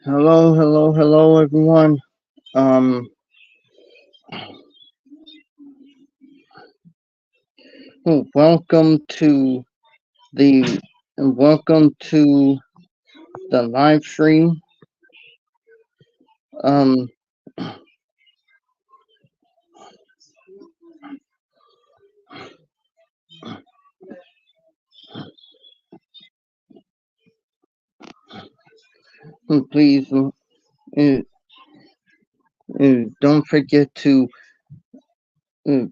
Hello, hello, hello, everyone. Um, welcome to the welcome to the live stream. Um, please don't forget to uh,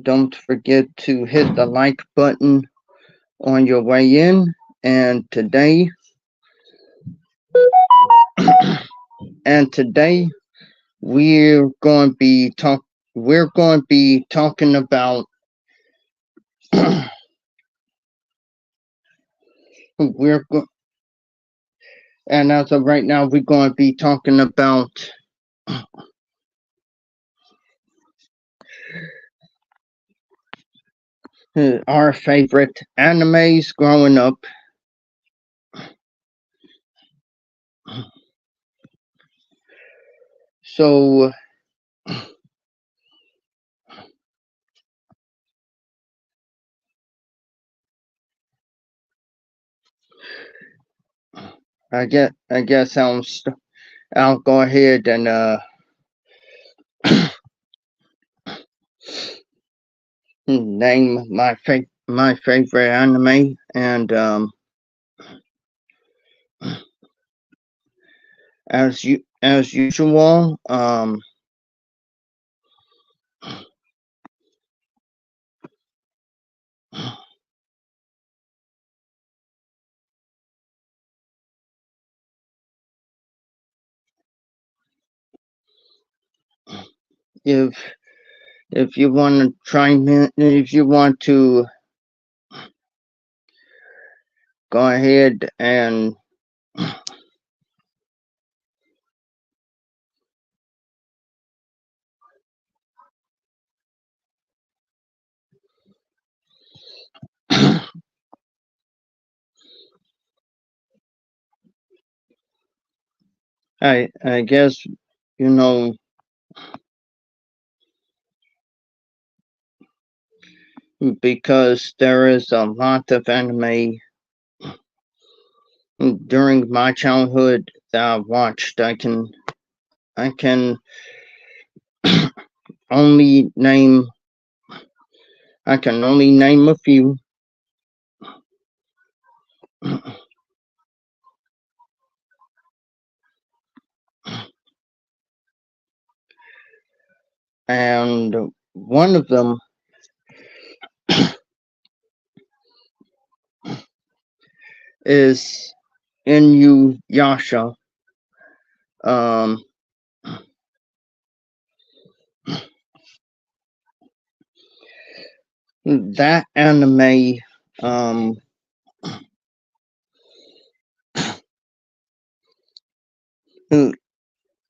don't forget to hit the like button on your way in. And today, and today we're going to be talk. We're going to be talking about. we're go- and as of right now, we're going to be talking about our favorite animes growing up. So I guess I'll go ahead and name my favorite anime, and as usual, if if you want to try me, if you want to go ahead and I guess you know because there is a lot of anime during my childhood that I watched. I can only name I can only name a few. And one of them is Inuyasha. Um, that anime, um,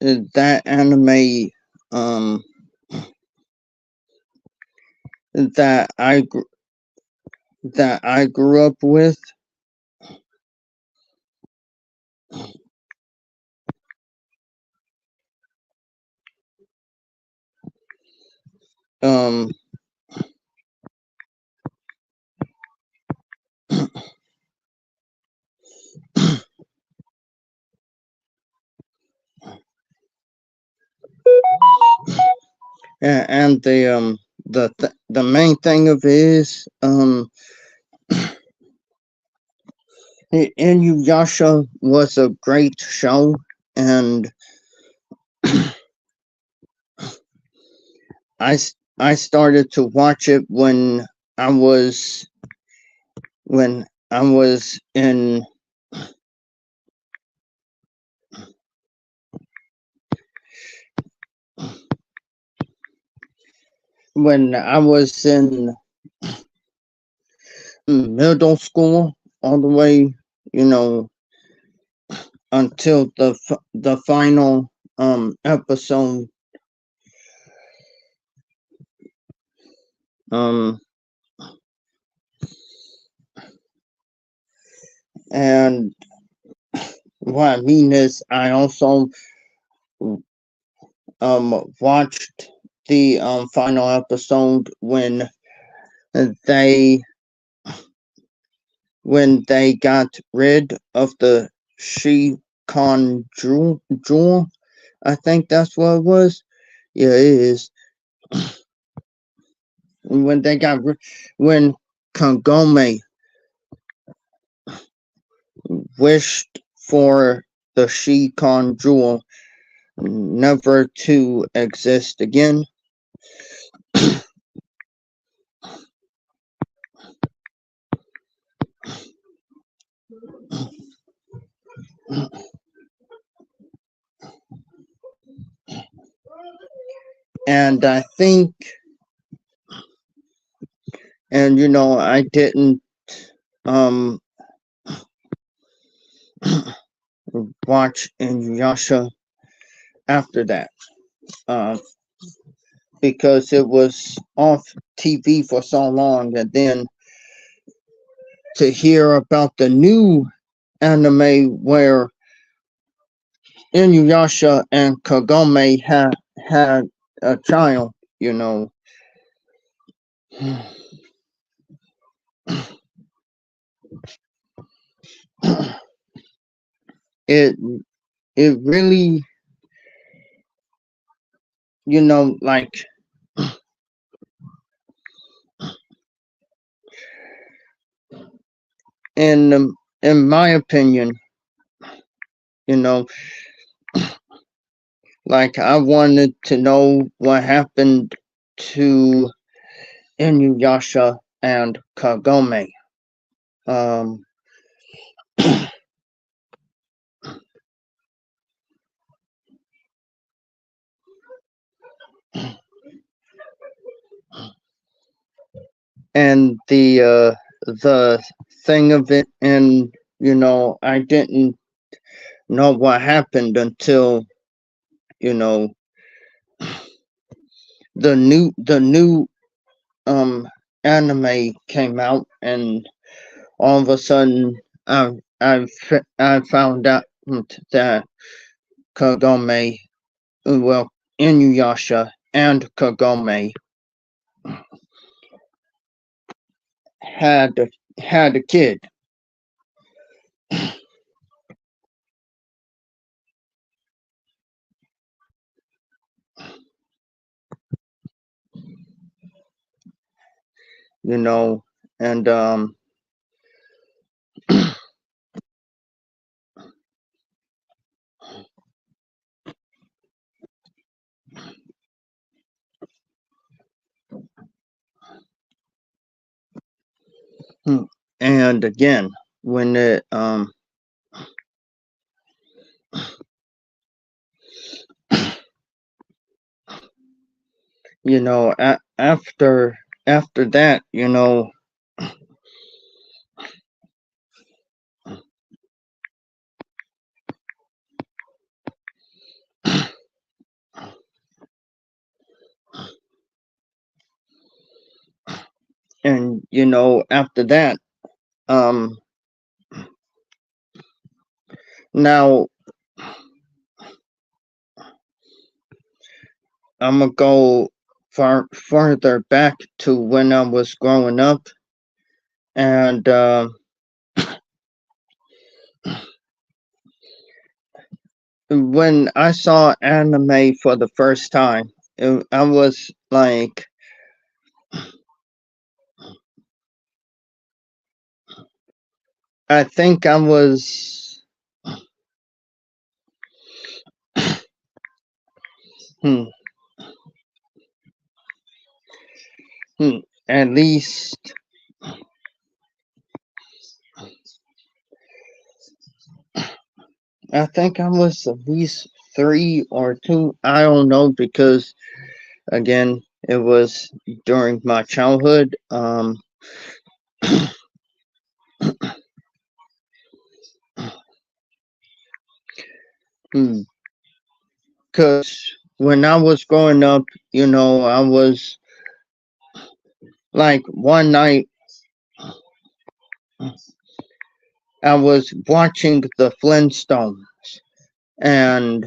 that anime, um, that that I grew up with, um, and the main thing of it is, Inuyasha was a great show, and I I started to watch it I was when I was in when I was in middle school, all the way, you know, until the final episode. Um, and what I mean is, I also watched the final episode they when they got rid of the She-Con jewel. I think that's what it was. Yeah, it is. When they got when Kagome wished for the She-Con jewel never to exist again. And I think, and I didn't um watch Inuyasha after that, uh, because it was off TV for so long, and then to hear about the new anime where Inuyasha and Kagome had a child, it it really, like, in my opinion, you know like, I wanted to know what happened to Inuyasha and Kagome. Um, and the thing of it, and I didn't know what happened until you know the new anime came out, and all of a sudden I found out that Kagome, well, Inuyasha and Kagome had had a kid. And and again, when it after that, and after that, um now I'm gonna go further back to when I was growing up, and when I saw anime for the first time, I was like, I think I was hmm, at least, I think I was at least 3 or 2. I don't know, because again, it was during my childhood. Because when I was growing up, I was like, one night I was watching the Flintstones, and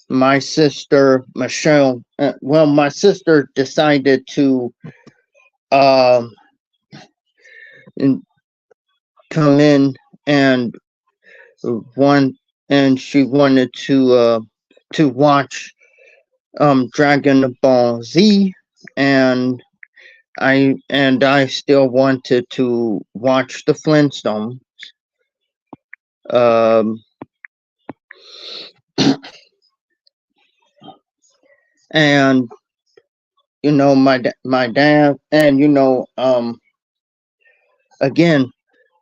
my sister Michelle, my sister decided to um, come in and want, and she wanted to watch Dragon Ball Z, and I still wanted to watch the Flintstones. Um, and my dad, and again,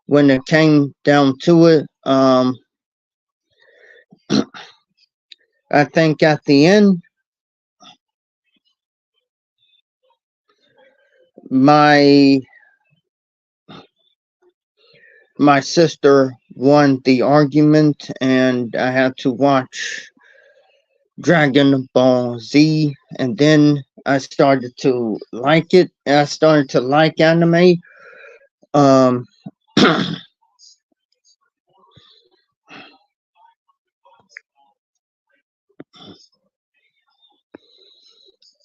when it came down to it, I think at the end, my my sister won the argument, and I had to watch Dragon Ball Z, and then I started to like it. I started to like anime. Um,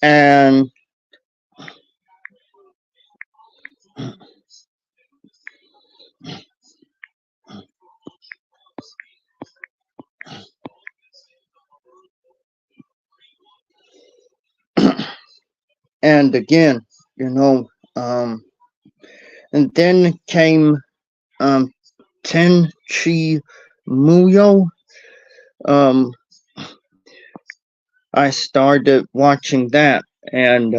and and again, you know, um, and then came um, Tenchi Muyo. Um, I started watching that, and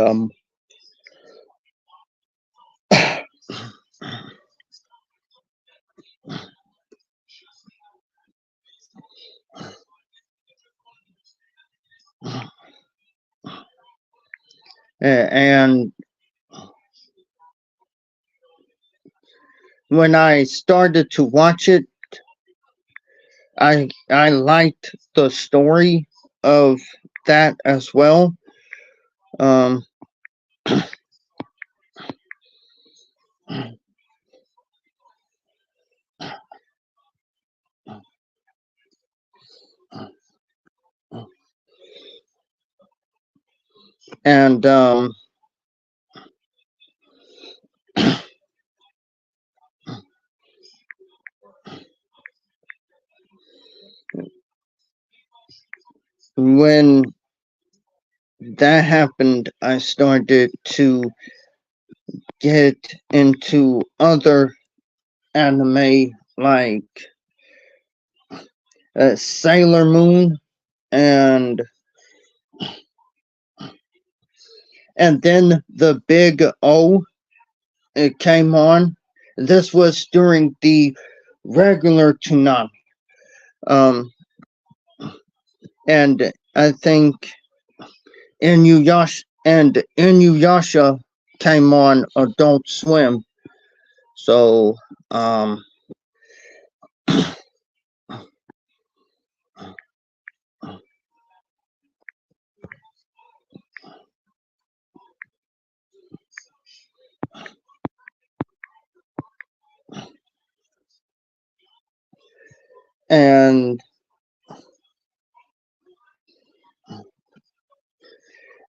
and when I started to watch it, I liked the story of that as well. Um, and when that happened, I started to get into other anime like Sailor Moon, and then the Big O, it came on. This was during the regular Toonami. Um, and I think Inuyasha came on Adult Swim. So, um, and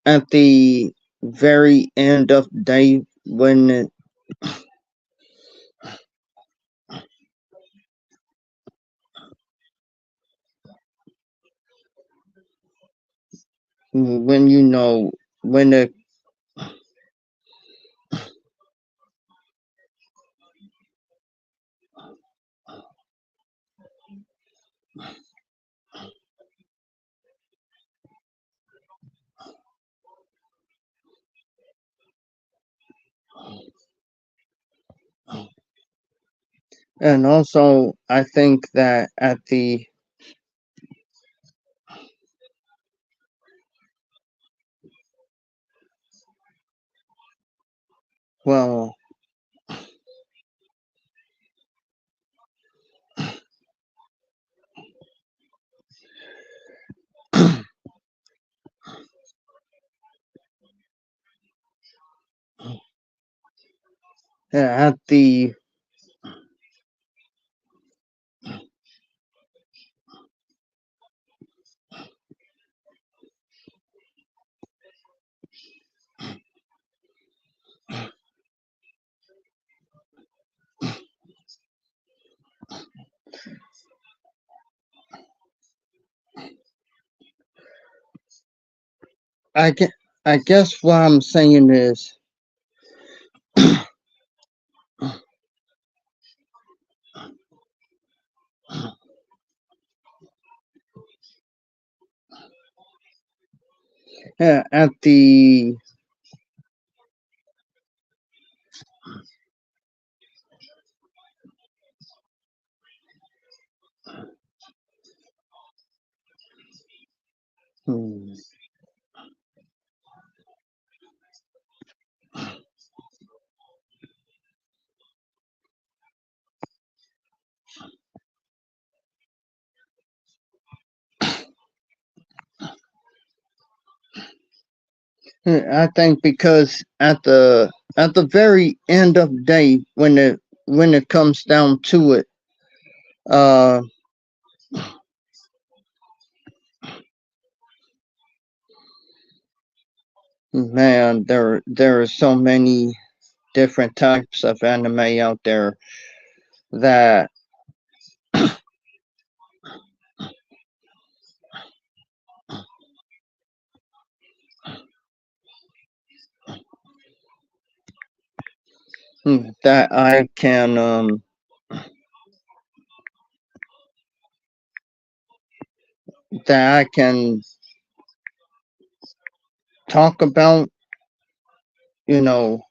at the very end of the day, when you know when it and also I think that at the well at the I guess, I guess what I'm saying is at the hmm, I think because at the very end of the day, when it comes down to it, uh, man, there are so many different types of anime out there that that I can that I can talk about. You know,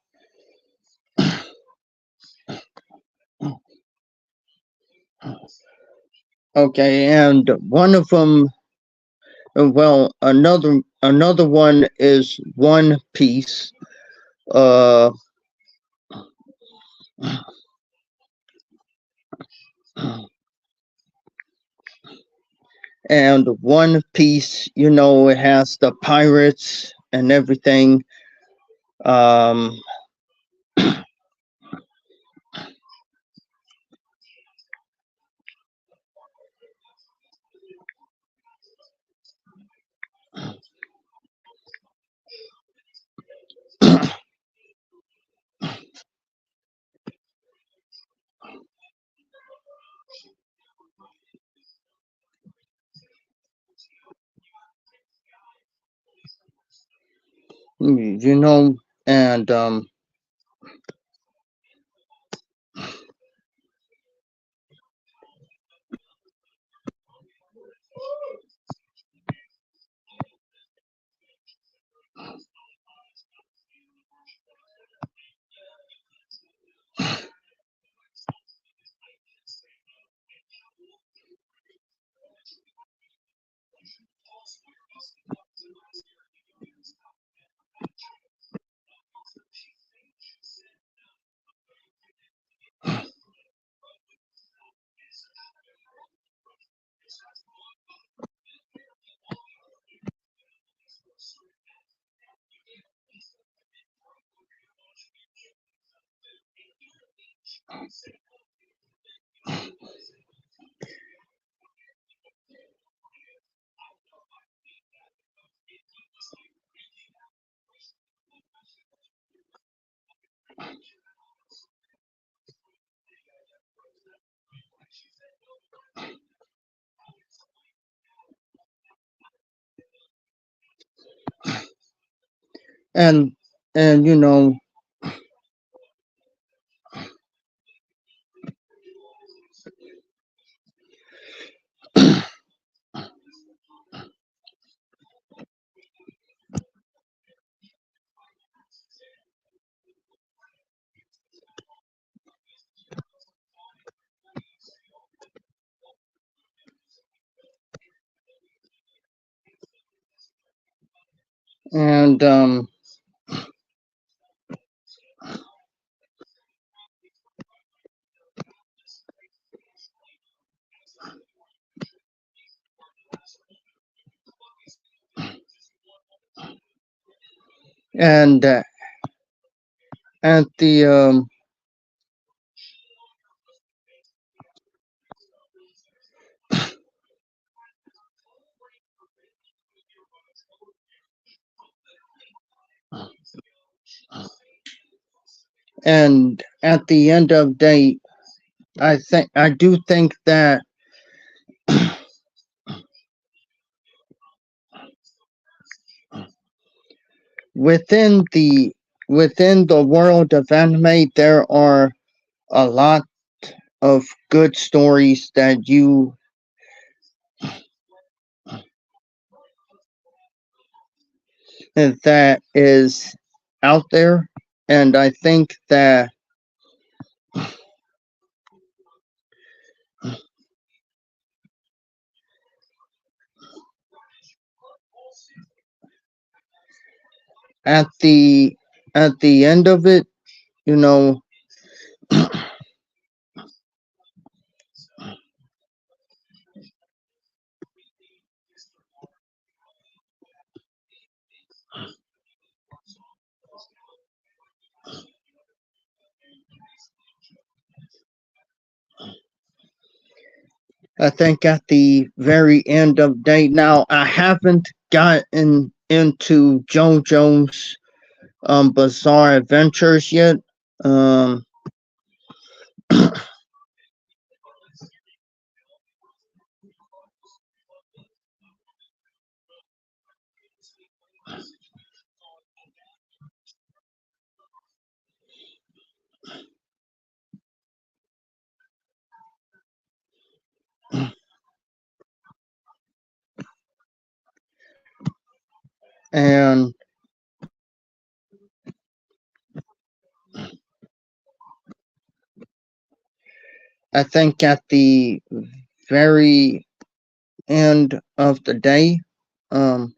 okay, and one of them, well, another one is One Piece. Uh, and One Piece, you know, it has the pirates and everything. Um, you know, and and and you know, and and at the and at the end of day, I do think that within the within the world of anime, there are a lot of good stories that is out there, and I think that at the at the end of it, you know, I think at the very end of day now, I haven't gotten into JoJo's Bizarre Adventures yet. Um, and I think at the very end of the day, um,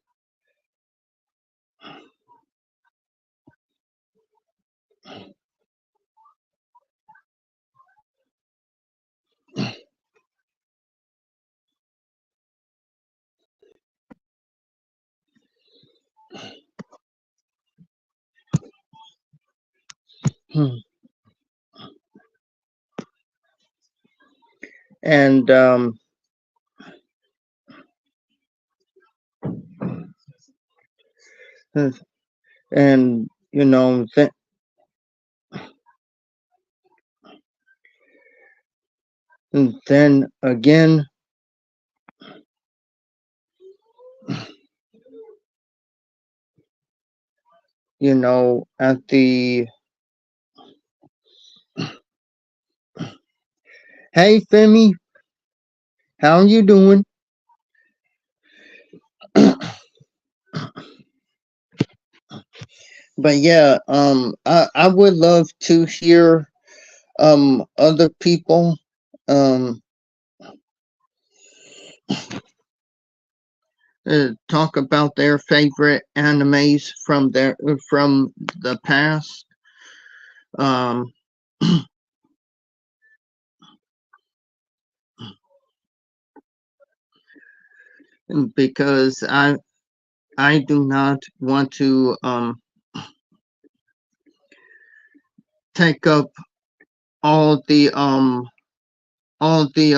and and you know, then again, you know, at the hey Femi, how you doing? But yeah, I would love to hear other people um talk about their favorite animes from the past. Um, because I do not want to take up all the um all the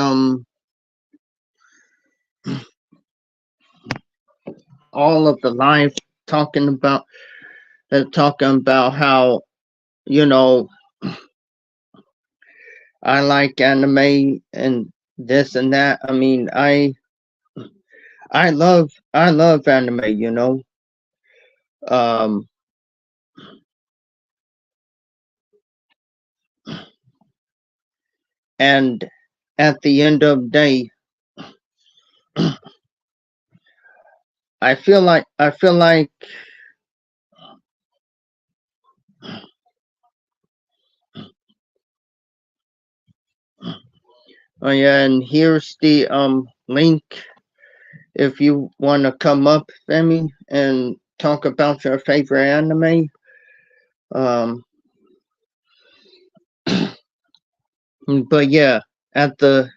all of the live talking about how, you know, I like anime and this and that. I mean, I love anime, you know. Um, and at the end of the day, I feel like oh yeah, and here's the link if you want to come up, Femi, and talk about your favorite anime. Um, but yeah, at the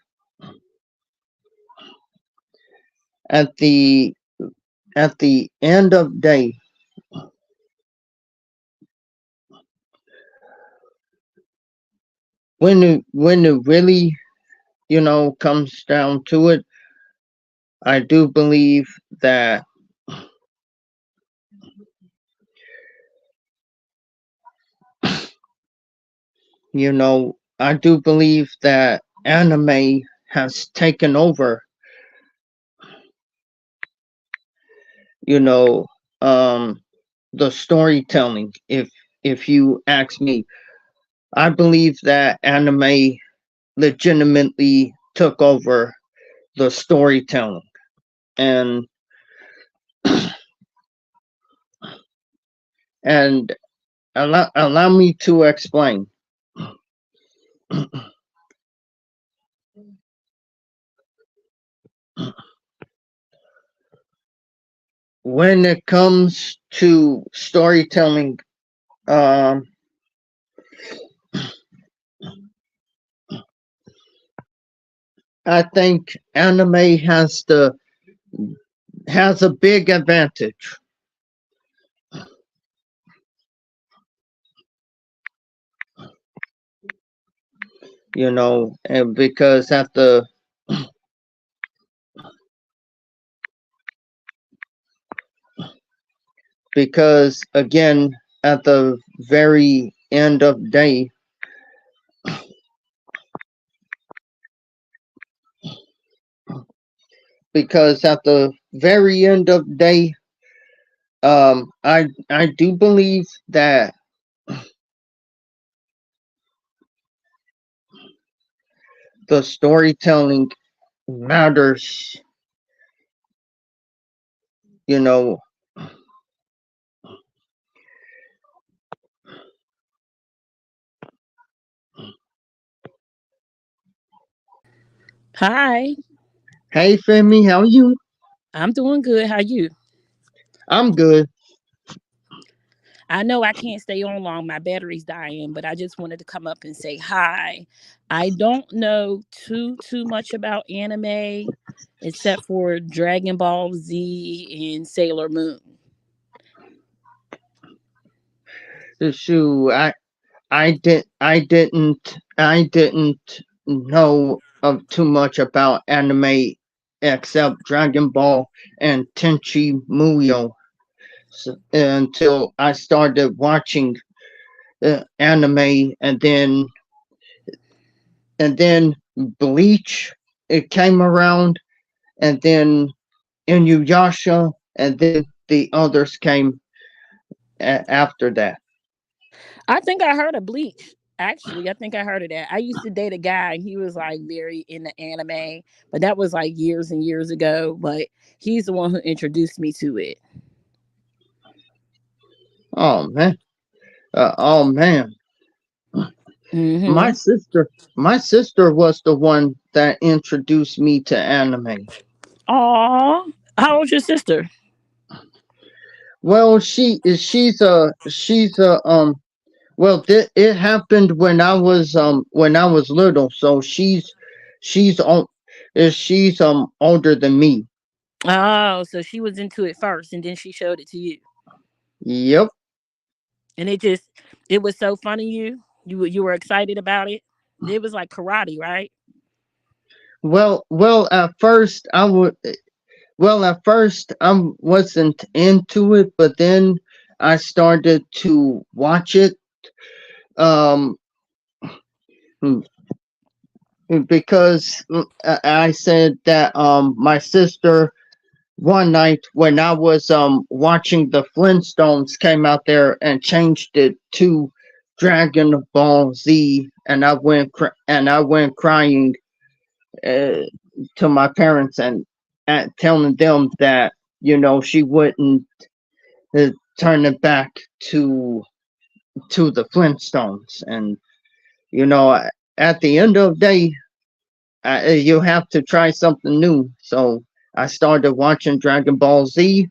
at the at the end of day, when it really, you know, comes down to it, I do believe that, you know, I do believe that anime has taken over, you know, um the storytelling. If you ask me, I believe that anime legitimately took over the storytelling. And and allow me to explain. When it comes to storytelling, um, I think anime has a big advantage, and because again, at the very end of day, because at the very end of day, I do believe that the storytelling matters. You know, Hi, hey Femi, how you? I'm doing good. How you? I'm good. I know I can't stay on long. My battery's dying, but I just wanted to come up and say hi. I don't know too much about anime except for Dragon Ball Z and Sailor Moon. Shoot, I didn't know of too much about anime except Dragon Ball and Tenchi Muyo until I started watching anime, and then Bleach it came around, and then Inuyasha, and then the others came after that. I think I heard of Bleach. Actually, I think I heard of that. I used to date a guy and he was like very into anime, but that was like years and years ago. But he's the one who introduced me to it. Oh man, oh man. My Hmm. sister, my sister was the one that introduced me to anime. Aw, how old's your sister? Well, she's a. Well, it happened when I was little, so she's on she's older than me. Oh, so she was into it first and then she showed it to you. Yep. And it was so funny you were excited about it. It was like karate, right? Well, at first I wasn't into it, but then I started to watch it. Um, because I said that my sister one night when I was watching the Flintstones came out there and changed it to Dragon Ball Z, and I went crying uh, to my parents and telling them that she wouldn't uh, turn it back to the Flintstones, and you know at the end of the day you have to try something new. So I started watching Dragon Ball Z.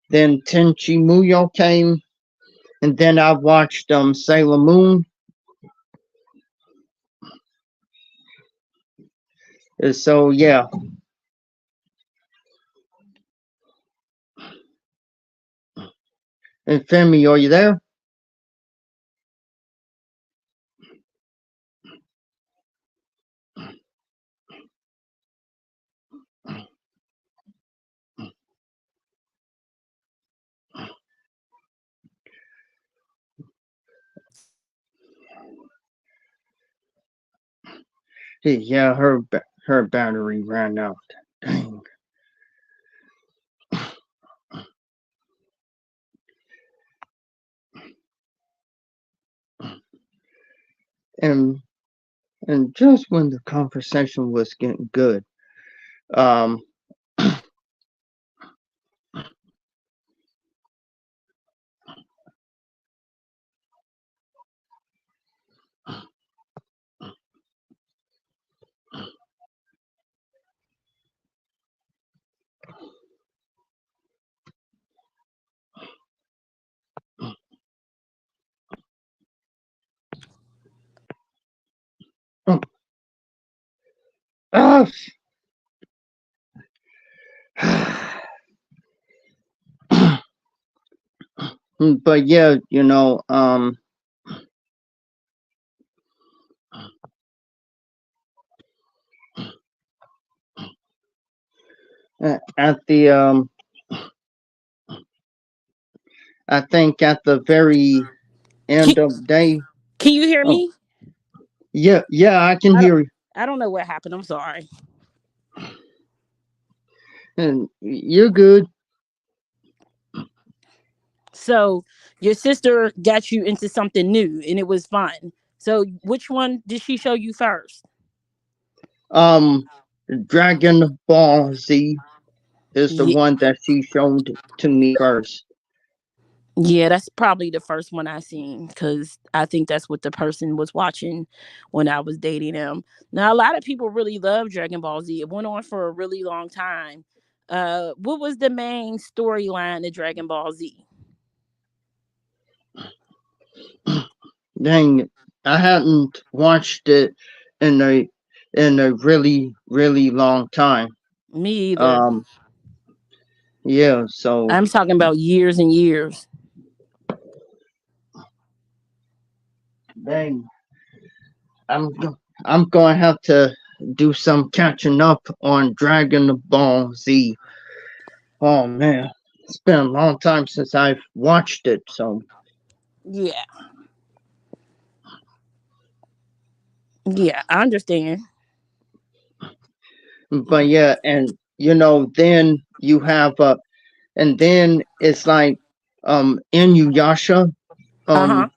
Then Tenchi Muyo came, and then I watched Sailor Moon. So yeah, and Femi, are you there? Yeah, her battery ran out. Dang. and and just when the conversation was getting good, um, uh, but yeah, at the I think at the very Can, end of the day. can you hear Oh, me? yeah, yeah, I can I don't. hear you, I don't know what happened. I'm sorry. and you're good. So your sister got you into something new, and it was fun. So which one did she show you first? Um, Dragon Ball Z is the Yeah, one that she showed to me first. yeah, that's probably the first one I seen because I think that's what the person was watching when I was dating him. Now a lot of people really love Dragon Ball Z. It went on for a really long time. What was the main storyline of Dragon Ball Z? Dang, I hadn't watched it in a really really long time. Me either. Um, yeah, so I'm talking about years and years. dang, I'm going to have to do some catching up on Dragon Ball Z. Oh man, it's been a long time since I've watched it. So, Yeah, yeah, I understand. but yeah, and then you have and then it's like Inuyasha. Uh huh. Um,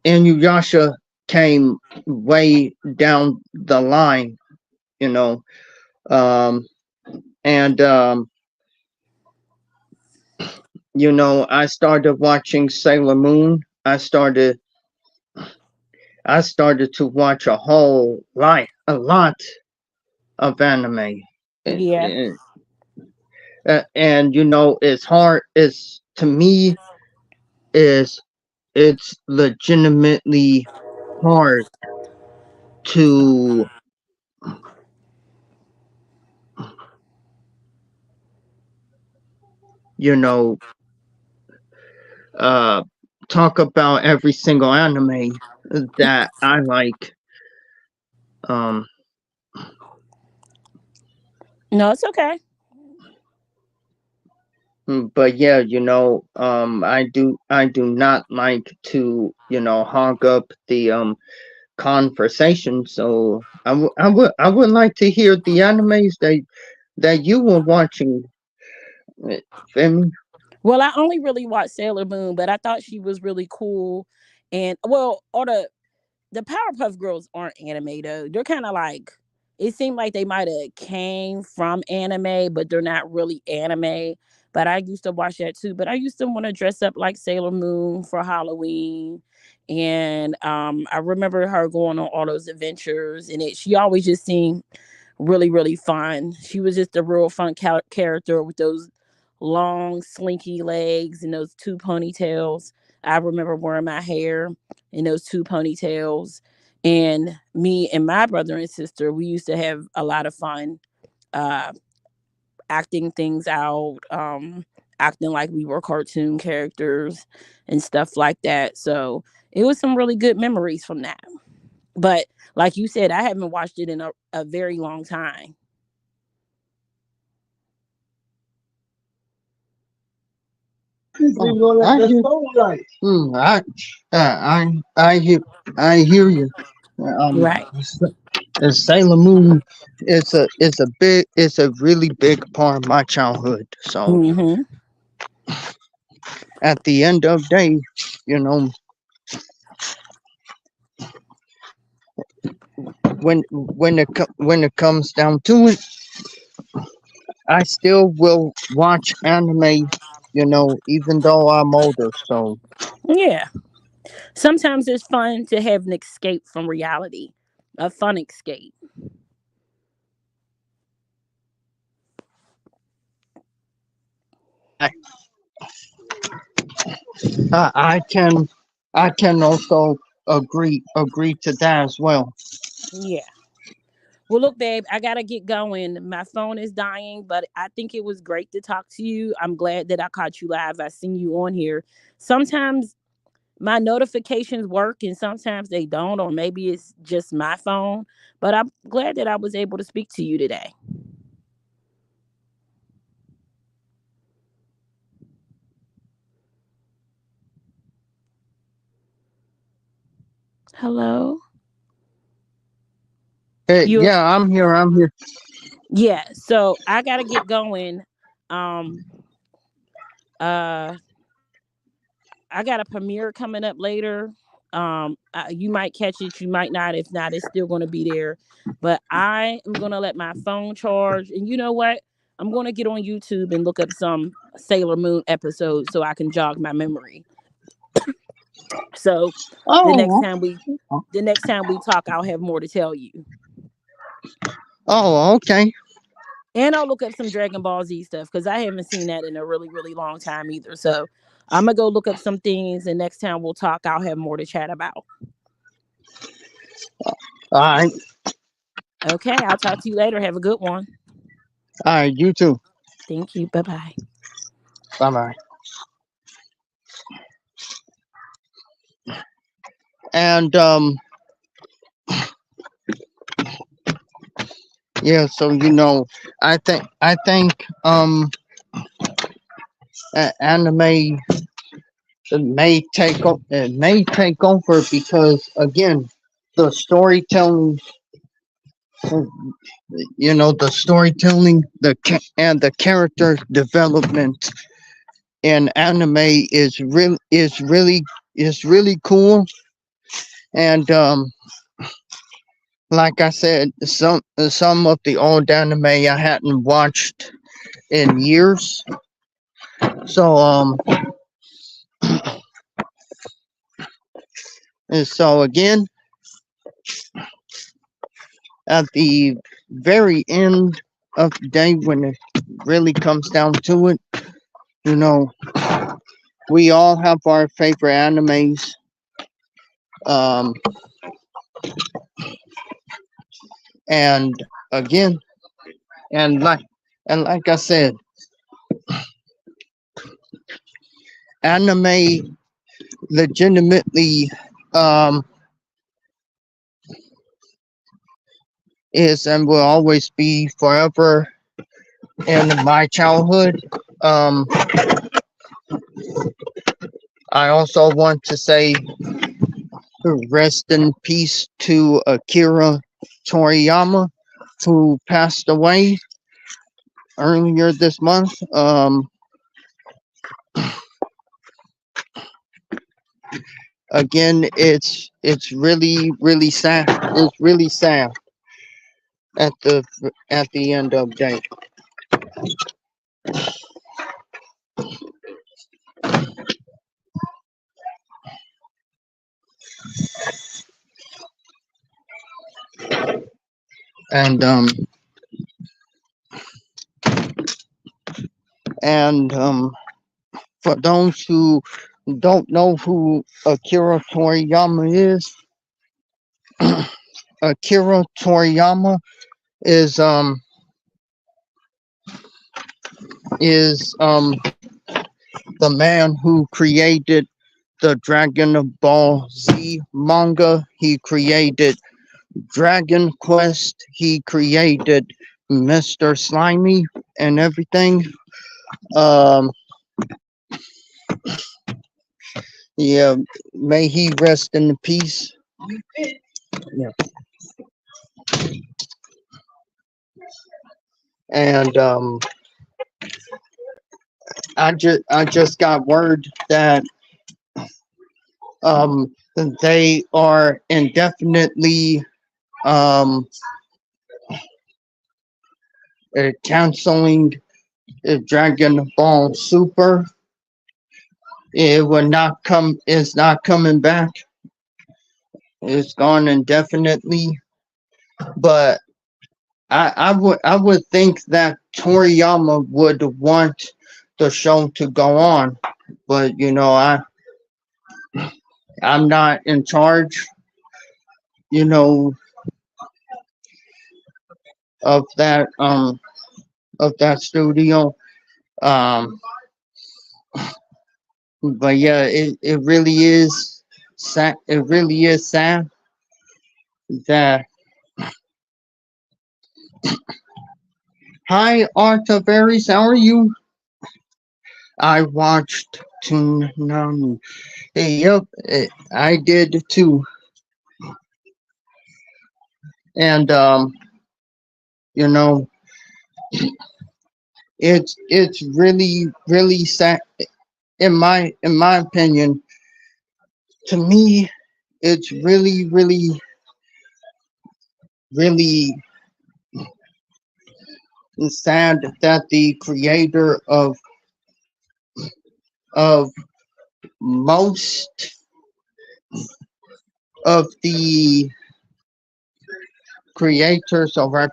Inuyasha came way down the line, you know. Um, and I started watching Sailor Moon. I started to watch a lot of anime. Yeah. And it's hard. It's to me is it's legitimately hard to you know uh talk about every single anime that I like. Um, No, it's okay. but yeah, I do not like to hog up the conversation. So I would like to hear the animes that you were watching. Feel me? Well, I only really watched Sailor Moon, but I thought she was really cool. And well, or the Powerpuff Girls aren't anime though. They're kind of like it seemed like they might have came from anime, but they're not really anime. But I used to watch that too. But I used to want to dress up like Sailor Moon for Halloween. And I remember her going on all those adventures, and she always just seemed really really fun. She was just a real fun character with those long slinky legs and those two ponytails. I remember wearing my hair in those two ponytails, and me and my brother and sister, we used to have a lot of fun uh acting things out, acting like we were cartoon characters and stuff like that. So it was some really good memories from that. But like you said, I haven't watched it in a very long time. Oh, I hear you. Um, Right. Sailor Moon it's a really big part of my childhood. So Hmm. at the end of the day, you know, when it comes down to it, I still will watch anime, even though I'm older. So Yeah. Sometimes it's fun to have an escape from reality, a fun escape. I I can also agree to that as well. Yeah. Well, look, babe, I got to get going. My phone is dying, but I think it was great to talk to you. I'm glad that I caught you live. I seen you on here. Sometimes my notifications work and sometimes they don't, or maybe it's just my phone. But I'm glad that I was able to speak to you today. Hello? Hey, You yeah, I'm here. I'm here. Yeah, so I got to get going. Um uh I got a premiere coming up later. You might catch it, you might not. If not, it's still going to be there. But I am going to let my phone charge, and you know what? I'm going to get on YouTube and look up some Sailor Moon episodes so I can jog my memory. So the next Oh, time we the next time we talk, I'll have more to tell you. oh, okay. And I'll look up some Dragon Ball Z stuff because I haven't seen that in a really, really long time either. So I'm gonna go look up some things, and next time we'll talk, I'll have more to chat about. All right, Okay, I'll talk to you later. Have a good one. all right. You too. Thank you. Bye bye. Bye bye. And yeah. So I think anime it may take over because again, the storytelling, and the character development in anime is really cool. And like I said, some of the old anime I hadn't watched in years. So and so again, at the very end of the day, when it really comes down to it, you know, we all have our favorite animes. Um, and again, and like I said, anime legitimately um, is and will always be forever in my childhood. Um, I also want to say rest in peace to Akira Toriyama, who passed away earlier this month. Again, it's really sad. It's really sad at the end of the day. And for those who don't know who Akira Toriyama Akira Toriyama is um is the man who created the Dragon Ball Z manga. He created Dragon Quest. He created Mr. Slimy and everything. Um, yeah, may he rest in peace. Yeah. And I just got word that um they are indefinitely um canceling Dragon Ball Super. It will not come. It's not coming back. It's gone indefinitely. But I would think that Toriyama would want the show to go on. But I'm not in charge. You know of that studio. Um, but yeah, it really is sad. It really is sad that. Hi, Artaveris, how are you? I watched Toonami. Hey, yep, I did too. And you know, it's really sad. In my opinion, to me, it's really sad that the creator of most of the creators of our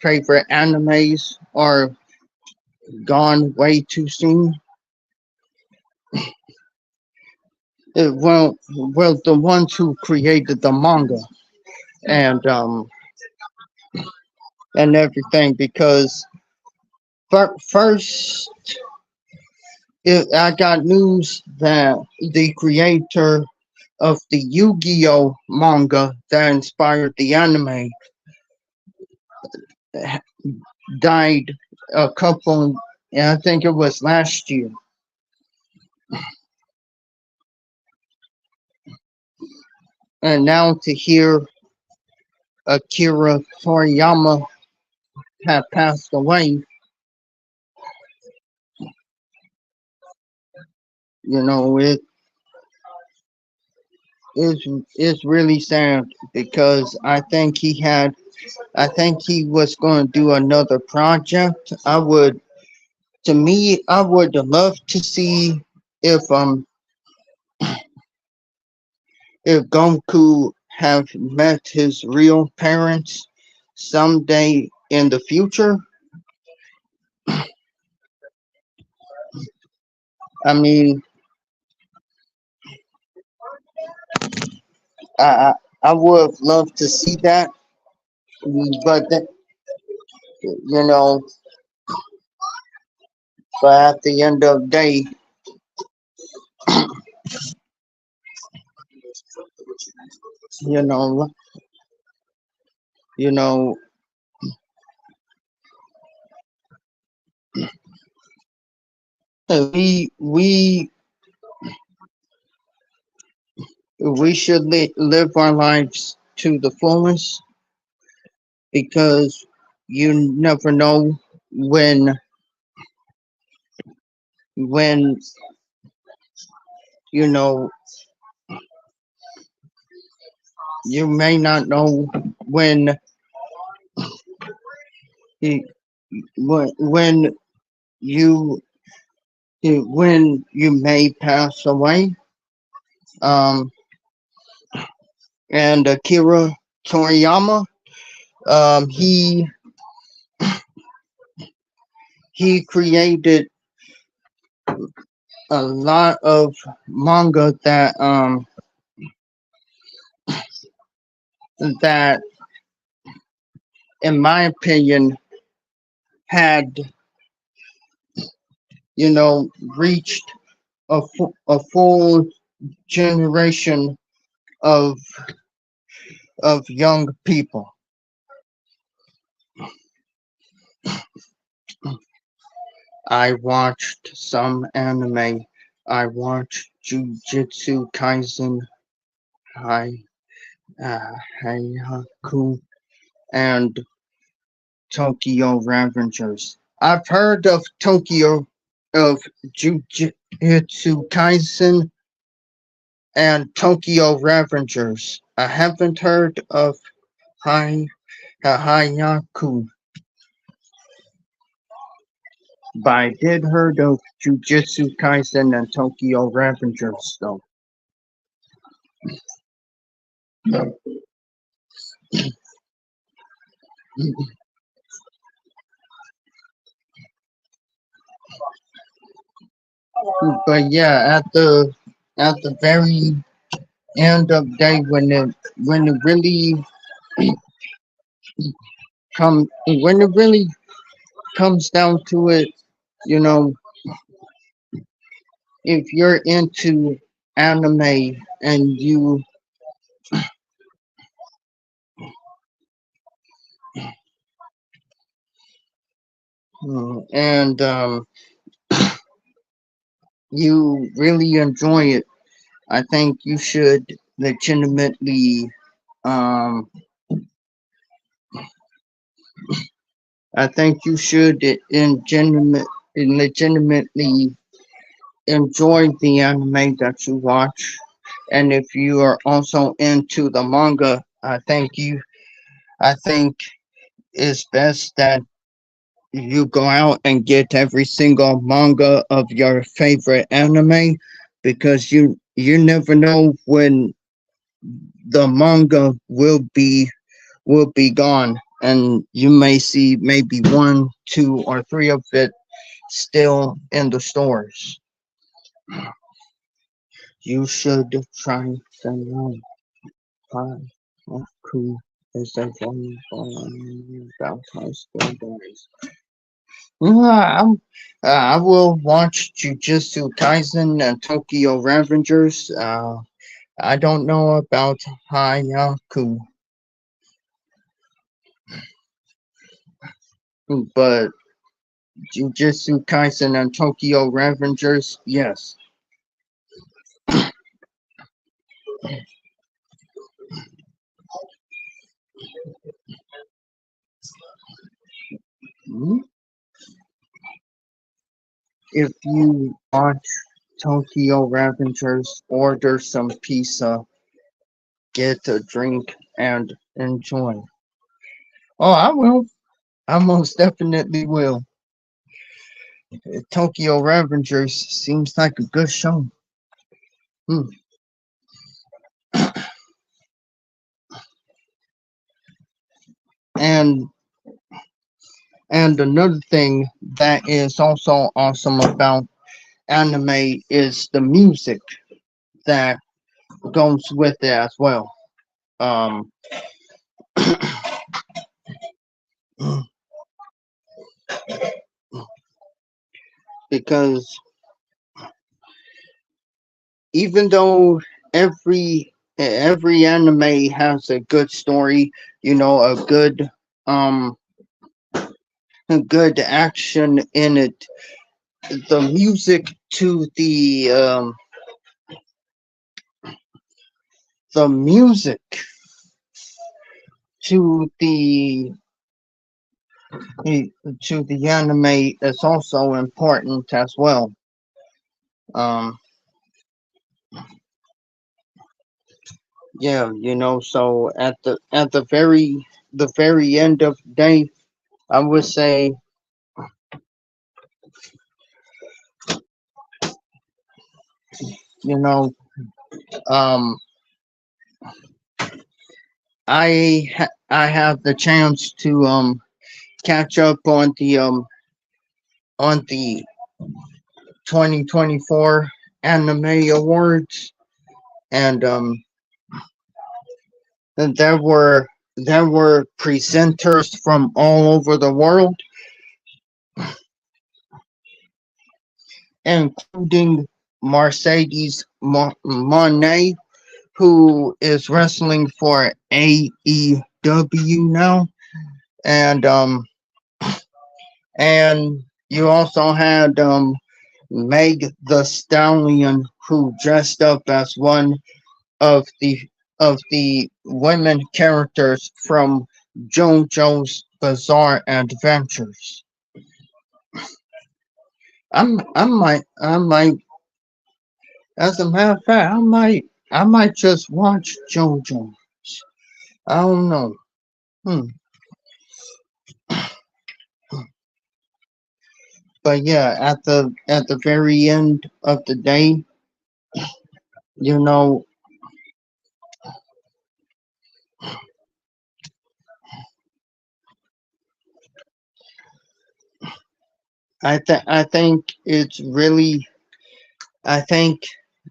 favorite animes are gone way too soon. Well, the ones who created the manga and everything, because first I got news that the creator of the Yu-Gi-Oh manga that inspired the anime died a couple, I think it was last year. And now to hear Akira Toriyama had passed away, it is really sad, because I think he was going to do another project. I would love to see if um if Goku have met his real parents someday in the future. I mean, I I would love to see that, but you know, but at the end of the day, you know, you know, we we should live our lives to the fullest, because you never know when when you know you may not know when you when you when you may pass away. Um, and Akira Toriyama, he created a lot of manga that, in my opinion, had reached a full generation of young people. I watched some anime. I watched Jujutsu Kaisen, Hai Heihaku, and Tokyo Revengers. I've heard of Jujutsu Kaisen and Tokyo Revengers. I haven't heard of Hai Hayaku. But I did heard of Jujutsu Kaisen and Tokyo Revengers though. But yeah, at the very end of the day, when it really when it really comes down to it, you know, if you're into anime and you and you really enjoy it, I think you should legitimately um I think you should legitimately enjoy the anime that you watch. And if you are also into the manga, I think it's best that you go out and get every single manga of your favorite anime because you never know when the manga will be gone and you may see maybe one, two, or three of it still in the stores. You should try some pie. Cool. Is that one about high school days? I will watch Jujutsu Kaisen and Tokyo Revengers. I don't know about Hayaku, but Jujutsu Kaisen and Tokyo Revengers, yes. Hmm? If you watch Tokyo Revengers, order some pizza, get a drink, and enjoy. Oh, I will. I most definitely will. Tokyo Revengers seems like a good show. Hmm. And and another thing that is also awesome about anime is the music that goes with it as well. Um, because even though every anime has a good story, you know, um a good action in it, the music to the music to the anime is also important as well. Um, yeah, you know, so at the very end of the day, I would say, you know, um, I have the chance to catch up on the 2024 Anime Awards, and and there were presenters from all over the world, including Mercedes Monet, who is wrestling for AEW now, and and you also had Meg the Stallion, who dressed up as one of the women characters from JoJo's Bizarre Adventures. I might, as a matter of fact, I might just watch JoJo. I don't know. Hmm. But yeah, at the very end of the day, you know, I think it's really, I think,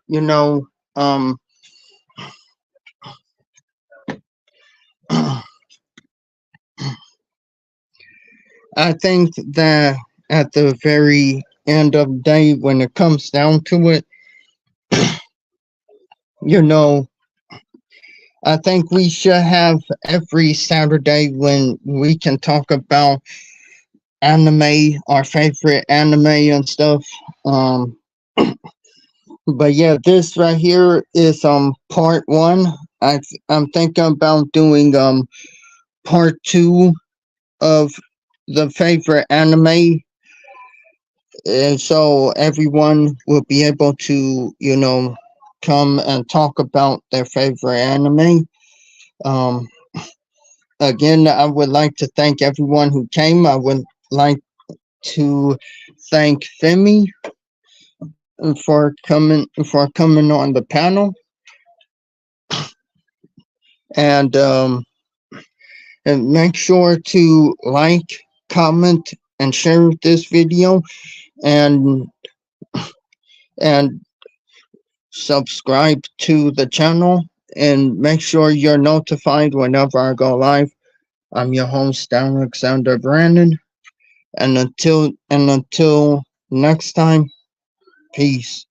you know, I think that at the very end of the day, when it comes down to it, you know, I think we should have every Saturday when we can talk about anime, our favorite anime and stuff. Um, but yeah, this right here is part one. I'm thinking about doing part two of the favorite anime, and so everyone will be able to, you know, come and talk about their favorite anime. Um, Again, I would like to thank everyone who came. I would like to thank Femi for coming on the panel, and and make sure to like, comment, and share this video, and and subscribe to the channel, and make sure you're notified whenever I go live. I'm your host, Alexander Brandon, and until next time, peace.